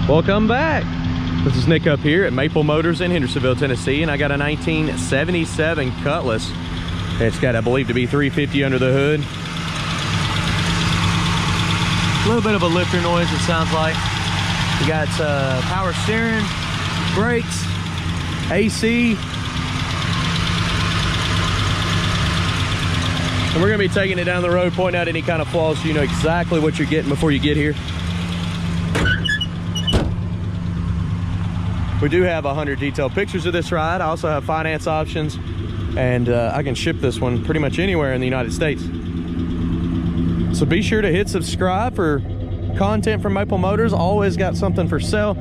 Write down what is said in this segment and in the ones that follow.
Welcome back. This is Nick up here at Maple Motors in Hendersonville, Tennessee, and I got a 1977 Cutlass. It's got, I believe, to be 350 under the hood. A little bit of a lifter noise, it sounds like. You got power steering, brakes, AC. And we're gonna be taking it down the road, pointing out any kind of flaws so you know exactly what you're getting before you get here. We do have 100 detailed pictures of this ride. I also have finance options, and I can ship this one pretty much anywhere in the United States. So be sure to hit subscribe for content from Maple Motors. Always got something for sale.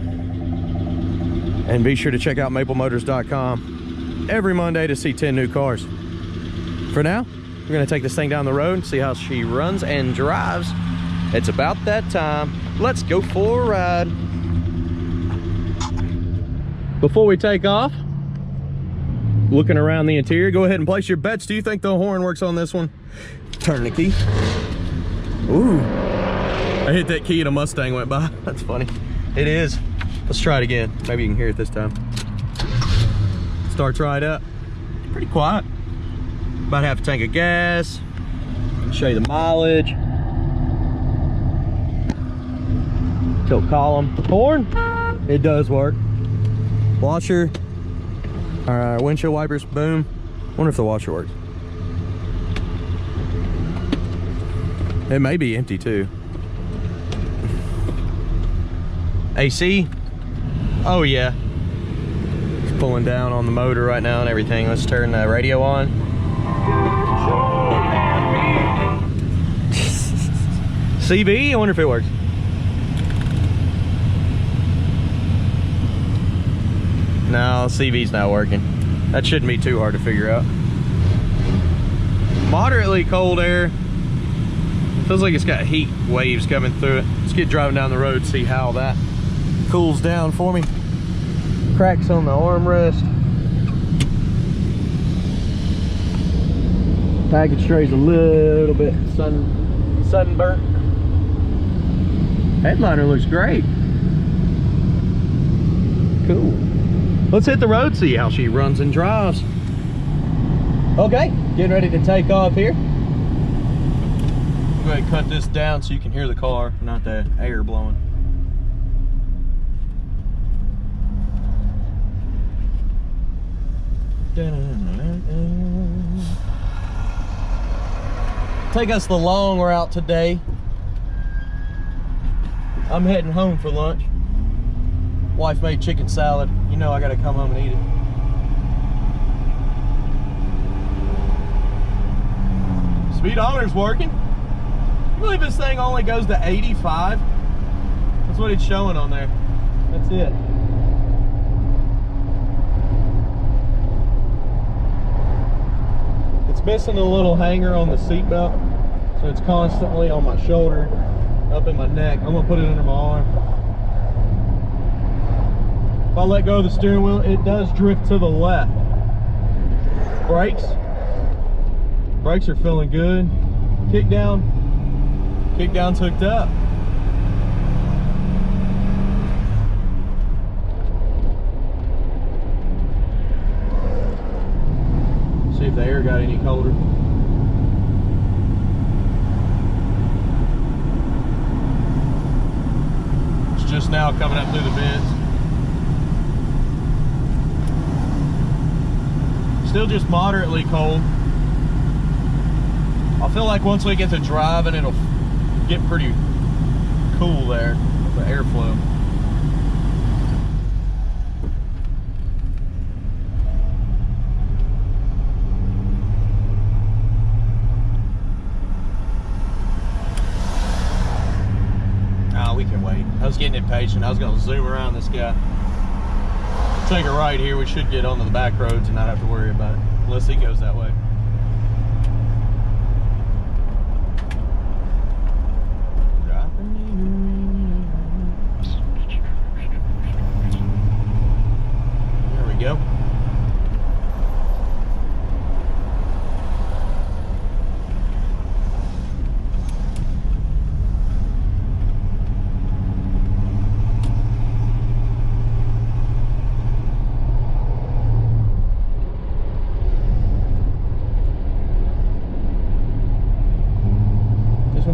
And be sure to check out maplemotors.com every Monday to see 10 new cars. For now, we're gonna take this thing down the road and see how she runs and drives. It's about that time. Let's go for a ride. Before we take off, looking around the interior, go ahead and place your bets. Do you think the horn works on this one? Turn the key. Ooh, I hit that key and a Mustang went by. That's funny. It is. Let's try it again. Maybe you can hear it this time. Starts right up. Pretty quiet. About half a tank of gas. Show you the mileage. Tilt column. Horn, it does work. Washer, windshield wipers, boom. Wonder if the washer works. It may be empty too. AC, oh yeah. It's pulling down on the motor right now and everything. Let's turn the radio on. CB, I wonder if it works. No, CV's not working. That shouldn't be too hard to figure out. Moderately cold air. Feels like it's got heat waves coming through it. Let's get driving down the road, see how that cools down for me. Cracks on the armrest. Package tray's a little bit sunburnt. Headliner looks great. Cool. Let's hit the road, see how she runs and drives. Okay, getting ready to take off here. I'm going to cut this down so you can hear the car, not the air blowing. Take us the long route today. I'm heading home for lunch. Wife made chicken salad. You know I gotta come home and eat it. Speedometer's working. I believe this thing only goes to 85. That's what it's showing on there. That's it. It's missing a little hanger on the seatbelt, so it's constantly on my shoulder, up in my neck. I'm gonna put it under my arm. If I let go of the steering wheel, it does drift to the left. Brakes are feeling good. Kickdown's hooked up. See if the air got any colder. It's just now coming up through the vents. Still just moderately cold. I feel like once we get to driving, it'll get pretty cool there with the airflow. Ah, we can wait. I was getting impatient. I was going to zoom around this guy. Take a right here, we should get onto the back roads and not have to worry about it, unless he goes that way. There we go.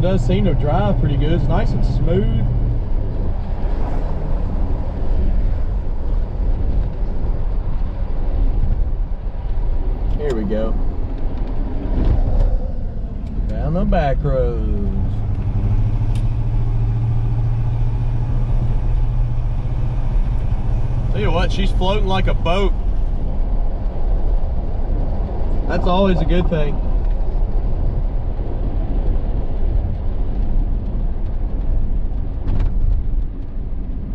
does seem to drive pretty good. It's nice and smooth. Here we go. Down the back roads. Tell you what, she's floating like a boat. That's always a good thing.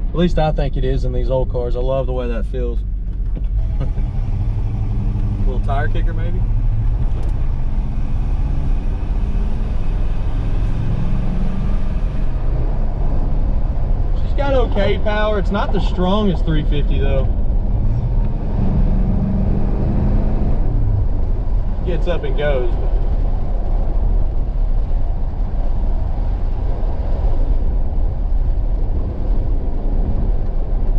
At least I think it is in these old cars. I love the way that feels. Little tire kicker maybe. She's got okay power. It's not the strongest 350 though. Gets up and goes.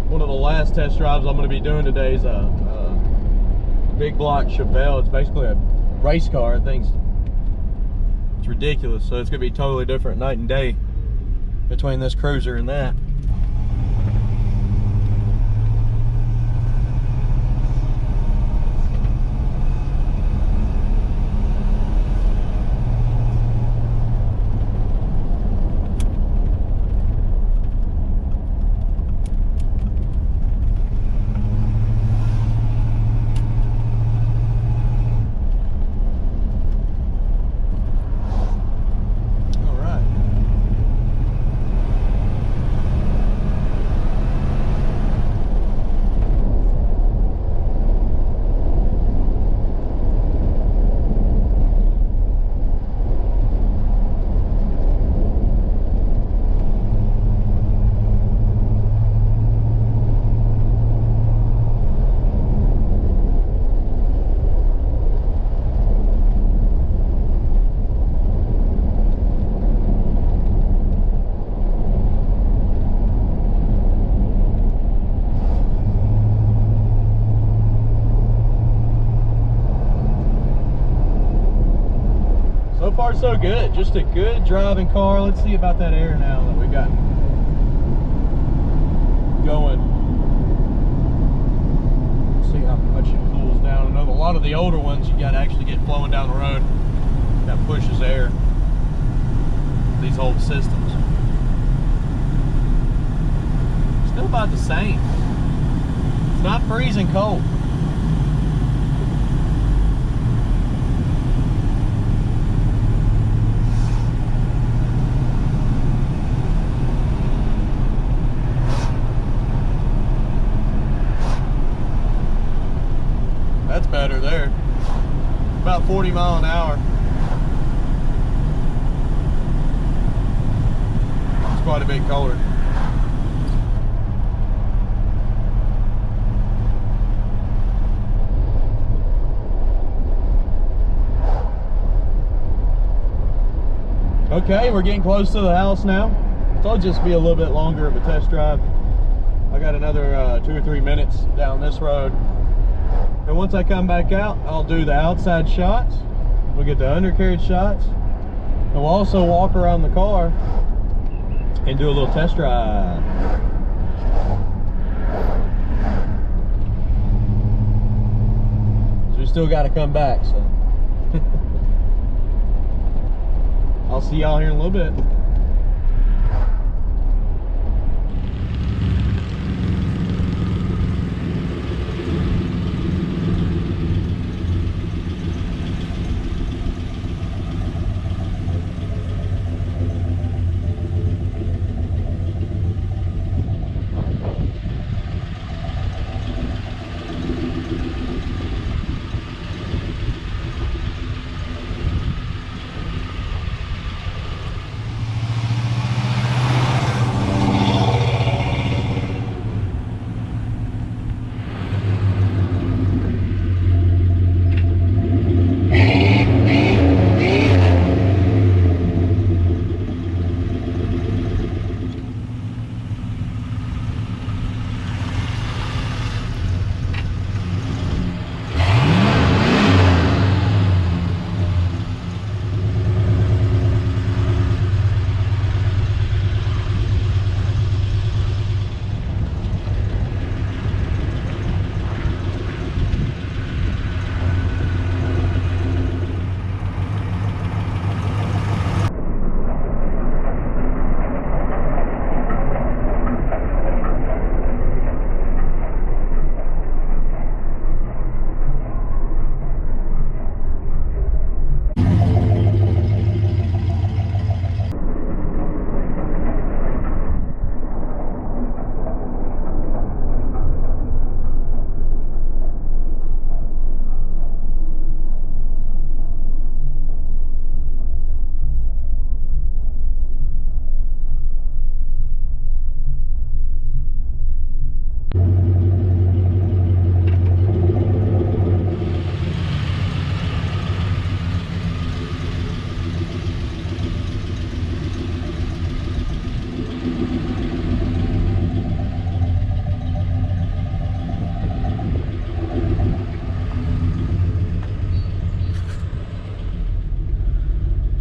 One of the last test drives I'm going to be doing today is a big block Chevelle. It's basically a race car. It's ridiculous. So it's going to be totally different night and day between this cruiser and that. So far so good, just a good driving car. Let's see about that air now that we got going. Let's see how much it cools down. I know a lot of the older ones you got to actually get flowing down the road. That pushes air. These old systems. Still about the same. It's not freezing cold. That's better there. About 40 miles an hour. It's quite a bit colder. Okay, we're getting close to the house now. So it'll just be a little bit longer of a test drive. I got another 2 or 3 minutes down this road. And once I come back out, I'll do the outside shots. We'll get the undercarriage shots. And we'll also walk around the car and do a little test drive. So we still got to come back, so. I'll see y'all here in a little bit.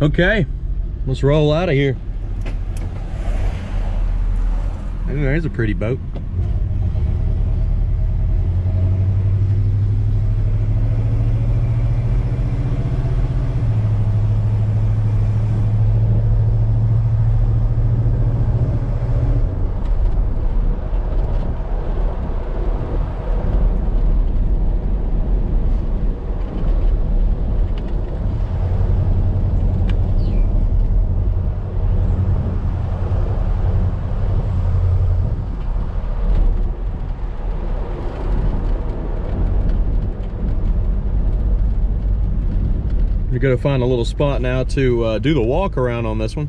Okay, let's roll out of here. Ooh, there's a pretty boat. We're gonna find a little spot now to do the walk around on this one.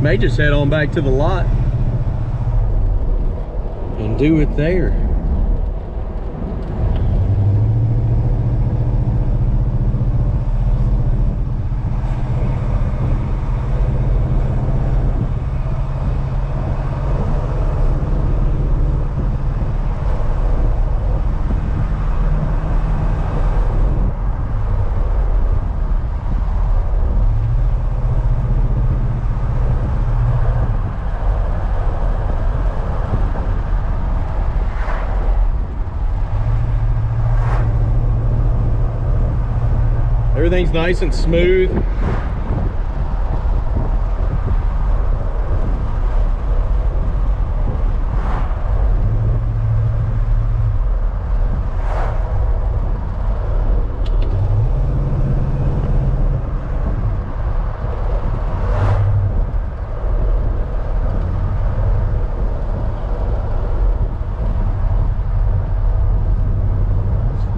May just head on back to the lot and do it there. Everything's nice and smooth.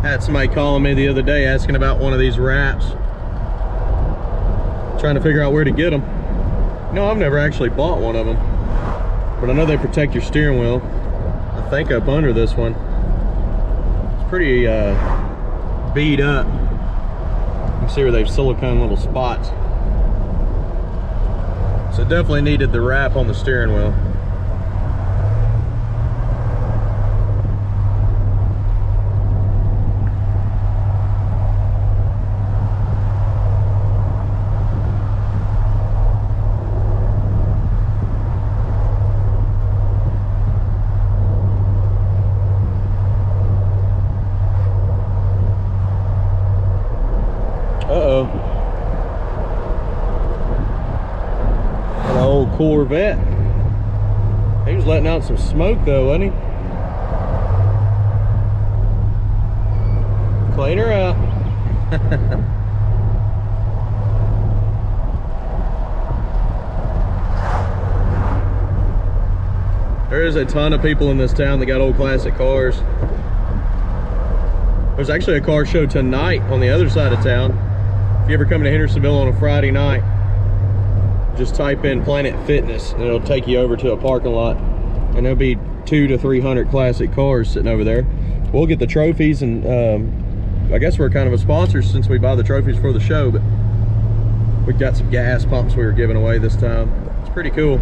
Had somebody calling me the other day asking about one of these wraps, trying to figure out where to get them. No, I've never actually bought one of them, but I know they protect your steering wheel. I think up under this one, it's pretty beat up. You can see where they've silicone little spots, so it definitely needed the wrap on the steering wheel. Uh-oh. An old Corvette. He was letting out some smoke though, wasn't he? Clean her out. There's a ton of people in this town that got old classic cars. There's actually a car show tonight on the other side of town. If you ever come to Hendersonville on a Friday night, just type in Planet Fitness and it'll take you over to a parking lot, and there'll be 200 to 300 classic cars sitting over there. We'll get the trophies, and I guess we're kind of a sponsor since we buy the trophies for the show, but we've got some gas pumps we were giving away this time. It's pretty cool.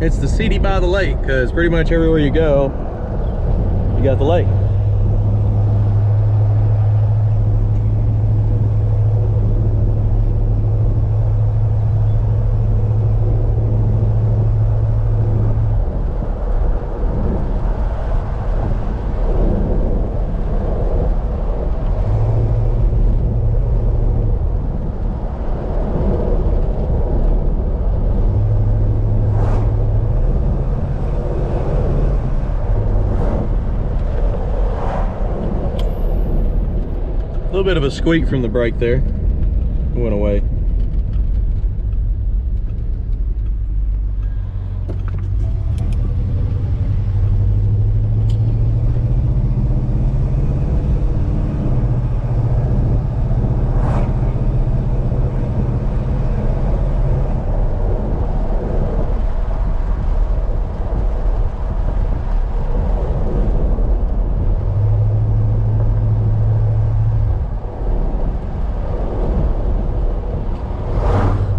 It's the city by the lake, because pretty much everywhere you go, you got the lake. bit of a squeak from the brake there. It went away.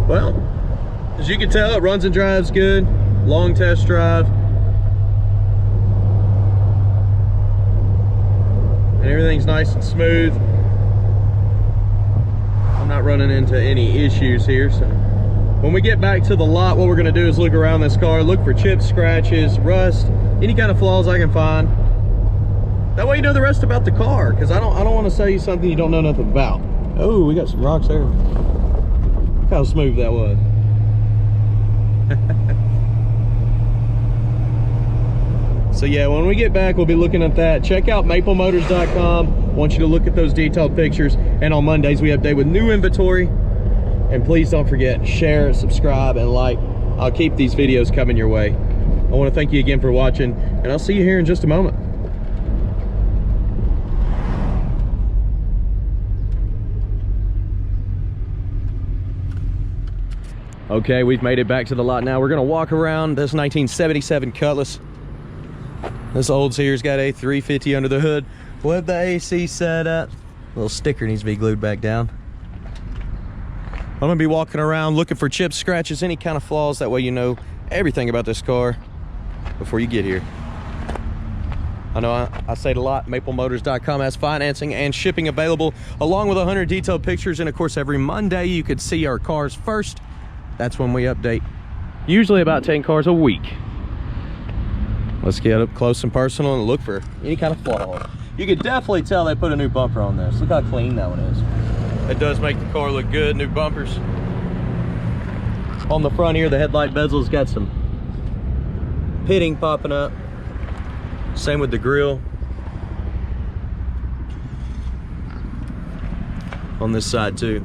Well, as you can tell, it runs and drives good. Long test drive. And everything's nice and smooth. I'm not running into any issues here. So when we get back to the lot, what we're gonna do is look around this car, look for chips, scratches, rust, any kind of flaws I can find. That way you know the rest about the car, because I don't want to sell you something you don't know nothing about. Oh, we got some rocks there. Look how smooth that was. So yeah, when we get back, we'll be looking at that. Check out maplemotors.com. I want you to look at those detailed pictures. And on Mondays, we update with new inventory. And please don't forget, share, subscribe, and like. I'll keep these videos coming your way. I want to thank you again for watching, and I'll see you here in just a moment. Okay, we've made it back to the lot now. We're gonna walk around this 1977 Cutlass. This Olds here's got a 350 under the hood with the AC set up. Little sticker needs to be glued back down. I'm gonna be walking around looking for chips, scratches, any kind of flaws. That way you know everything about this car before you get here. I know I say it a lot, maplemotors.com has financing and shipping available, along with 100 detailed pictures. And of course, every Monday you could see our cars first. That's when we update, usually about 10 cars a week. Let's get up close and personal and look for any kind of flaw. You can definitely tell they put a new bumper on this. Look how clean that one is. It does make the car look good. New bumpers. On the front here, the headlight bezel's got some pitting popping up. Same with the grille. On this side too.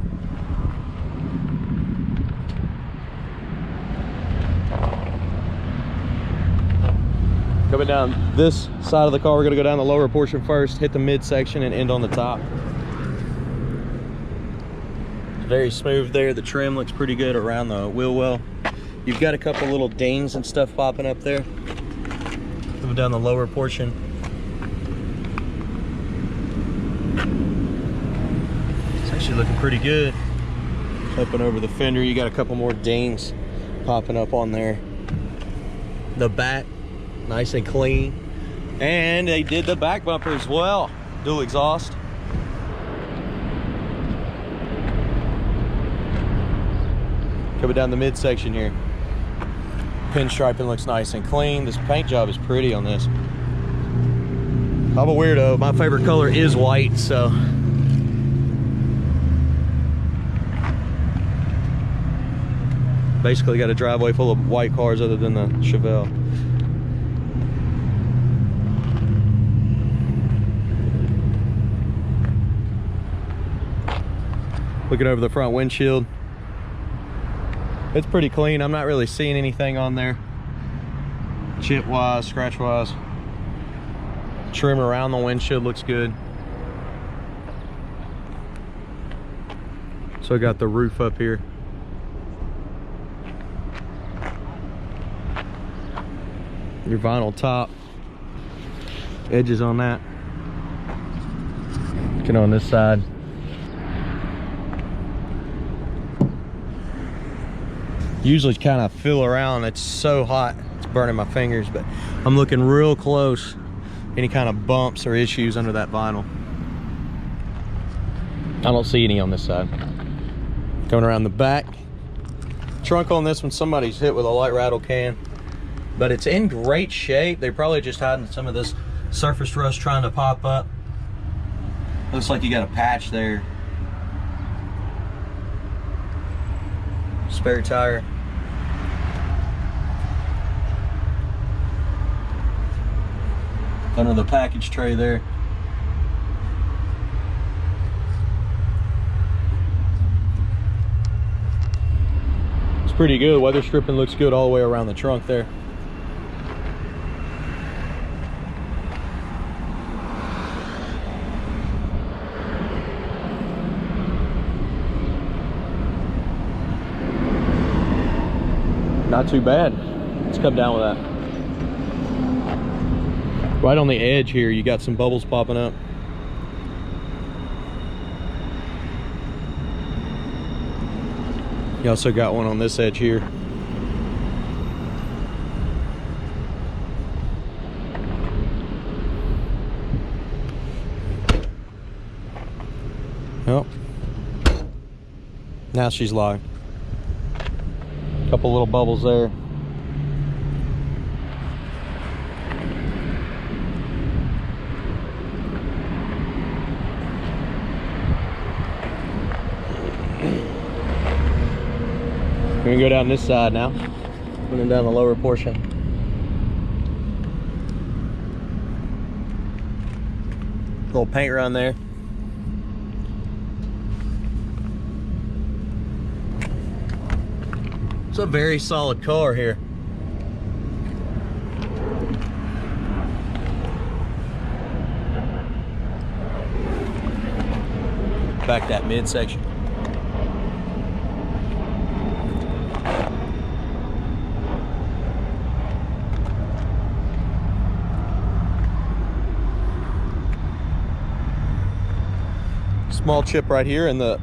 Coming down this side of the car, we're gonna go down the lower portion first, hit the midsection and end on the top. Very smooth there. The trim looks pretty good around the wheel well. You've got a couple little dings and stuff popping up there. Moving down the lower portion. It's actually looking pretty good. Up and over the fender, you got a couple more dings popping up on there. The back, nice and clean. And they did the back bumper as well. Dual exhaust. Coming down the midsection here. Pinstriping looks nice and clean. This paint job is pretty on this. I'm a weirdo. My favorite color is white, so. Basically got a driveway full of white cars other than the Chevelle. Looking over the front windshield. It's pretty clean. I'm not really seeing anything on there. Chip wise, scratch wise. Trim around the windshield looks good. So I got the roof up here. Your vinyl top. Edges on that. Looking on this side. Usually kind of feel around. It's so hot, it's burning my fingers, but I'm looking real close. Any kind of bumps or issues under that vinyl. I don't see any on this side. Going around the back. Trunk on this one, somebody's hit with a light rattle can, but it's in great shape. They're probably just hiding some of this surface rust trying to pop up. Looks like you got a patch there. Spare tire. Under the package tray there. It's pretty good. Weather stripping looks good all the way around the trunk there. Not too bad. Let's come down with that. Right on the edge here, you got some bubbles popping up. You also got one on this edge here. Oh, now she's locked. Couple little bubbles there. We're gonna go down this side now. Running down the lower portion. Little paint run there. It's a very solid car here. Back that midsection. Small chip right here in the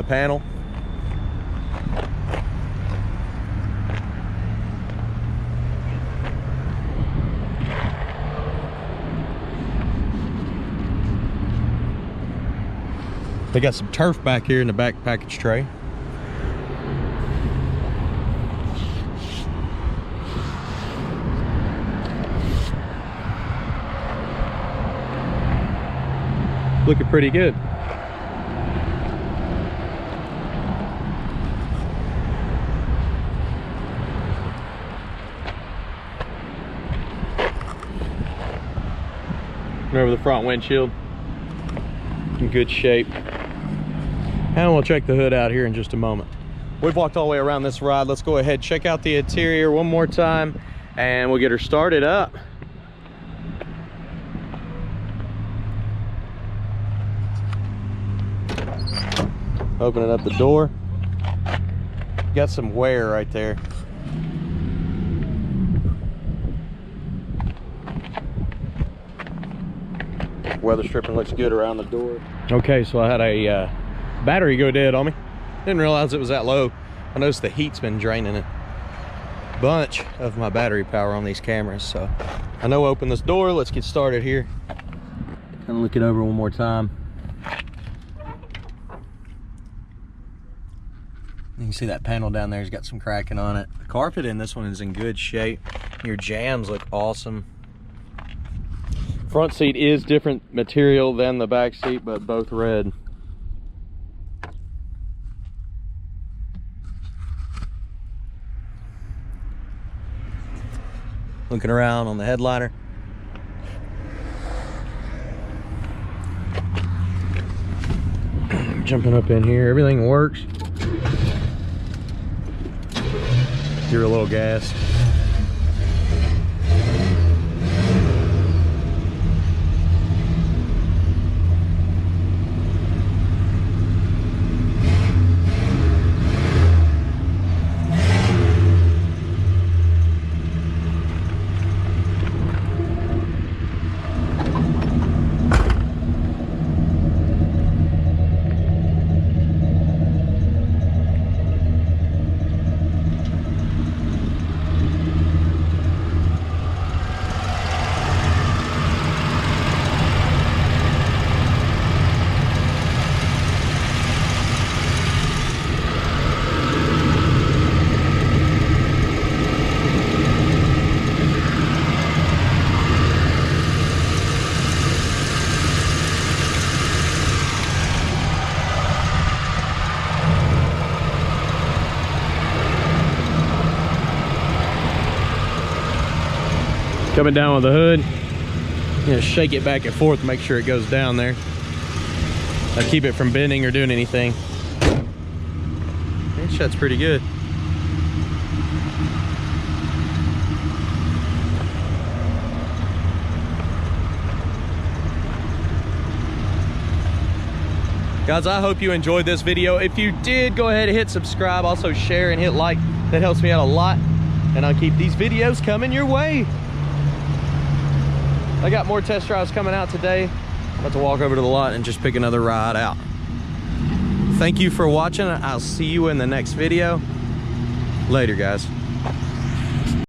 panel. They got some turf back here in the back package tray. Looking pretty good. Over the front windshield, in good shape. And we'll check the hood out here in just a moment. We've walked all the way around this ride. Let's go ahead, check out the interior one more time, and we'll get her started up. Opening up the door. Got some wear right there. Weather stripping looks good around the door. Okay, so I had a battery go dead on me. Didn't realize it was that low. I noticed the heat's been draining a bunch of my battery power on these cameras. So I know open this door. Let's get started here. Kind of look it over one more time. You can see that panel down there's got some cracking on it. The carpet in this one is in good shape. Your jams look awesome. Front seat is different material than the back seat, but both red. Looking around on the headliner. Jumping up in here, everything works. Give her a little gas. Coming down with the hood, shake it back and forth, make sure it goes down there. That'll keep it from bending or doing anything. It shuts pretty good. Guys, I hope you enjoyed this video. If you did, go ahead and hit subscribe. Also share and hit like. That helps me out a lot. And I'll keep these videos coming your way. I got more test drives coming out today. I'm about to walk over to the lot and just pick another ride out. Thank you for watching. I'll see you in the next video. Later, guys.